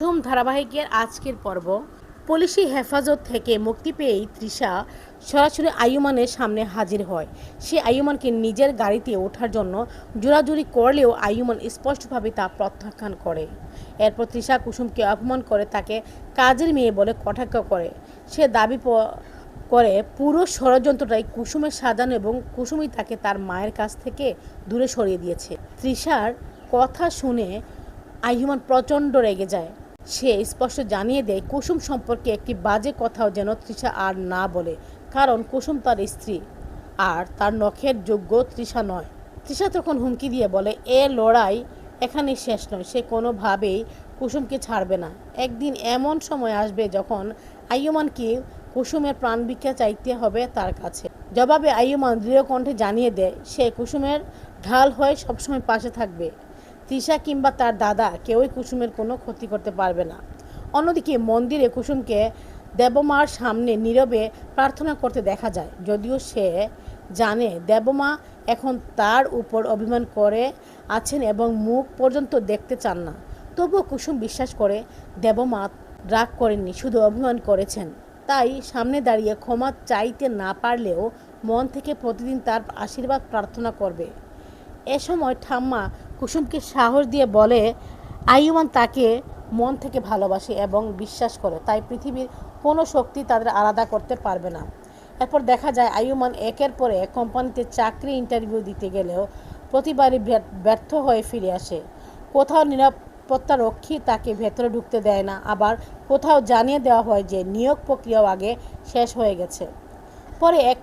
প্রথম ধারাবাহিকের আজকের পর্ব। পুলিশি হেফাজত থেকে মুক্তি পেয়েই তৃষা সরাসরি আয়ুমানের সামনে হাজির হয়। সে আয়ুমানকে নিজের গাড়িতে ওঠার জন্য জোরাজুরি করলেও আয়ুমান স্পষ্টভাবে তা প্রত্যাখ্যান করে। এরপর তৃষা কুসুমকে অপমান করে তাকে কাজের মেয়ে বলে কটাক্ষ করে। সে দাবি করে পুরো ষড়যন্ত্রটাই কুসুমের সাজানো এবং কুসুমই তাকে তার মায়ের কাছ থেকে দূরে সরিয়ে দিয়েছে। তৃষার কথা শুনে আয়ুমান প্রচণ্ড রেগে যায়। সে স্পষ্ট জানিয়ে দেয় কুসুম সম্পর্কে একটি বাজে কথাও যেন তৃষা আর না বলে, কারণ কুসুম তার স্ত্রী আর তার নখের যোগ্য তৃষা নয়। তৃষা তখন হুমকি দিয়ে বলে এ লড়াই এখানেই শেষ নয়, সে কোনোভাবেই কুসুমকে ছাড়বে না। একদিন এমন সময় আসবে যখন আয়ুমানকে কুসুমের প্রাণ ভিক্ষা চাইতে হবে তার কাছে। জবাবে আয়ুমান দৃঢ় কণ্ঠে জানিয়ে দেয় সে কুসুমের ঢাল হয়ে সবসময় পাশে থাকবে। তৃষা কিংবা তার দাদা কেউই কুসুমের কোনো ক্ষতি করতে পারবে না। অন্যদিকে মন্দিরে কুসুমকে দেবমার সামনে নীরবে প্রার্থনা করতে দেখা যায়, যদিও সে জানে দেবমা এখন তার উপর অভিমান করে আছেন এবং মুখ পর্যন্ত দেখতে চান না। তবুও কুসুম বিশ্বাস করে দেবমা রাগ করেননি, শুধু অভিমান করেছেন। তাই সামনে দাঁড়িয়ে ক্ষমা চাইতে না পারলেও মন থেকে প্রতিদিন তার আশীর্বাদ প্রার্থনা করবে। এ সময় ঠাম্মা কুসুমকে সাহস দিয়ে বলে আয়ুমান তাকে মন থেকে ভালোবাসে এবং বিশ্বাস করে, তাই পৃথিবীর কোনো শক্তি তাদের আলাদা করতে পারবে না। এরপর দেখা যায় আয়ুমান একের পর এক কোম্পানিতে চাকরি ইন্টারভিউ দিতে গেলেও প্রতিবারই ব্যর্থ হয়ে ফিরে আসে। কোথাও নিরাপত্তারক্ষী তাকে ভেতরে ঢুকতে দেয় না, আবার কোথাও জানিয়ে দেওয়া হয় যে নিয়োগ প্রক্রিয়াও আগে শেষ হয়ে গেছে। পরে এক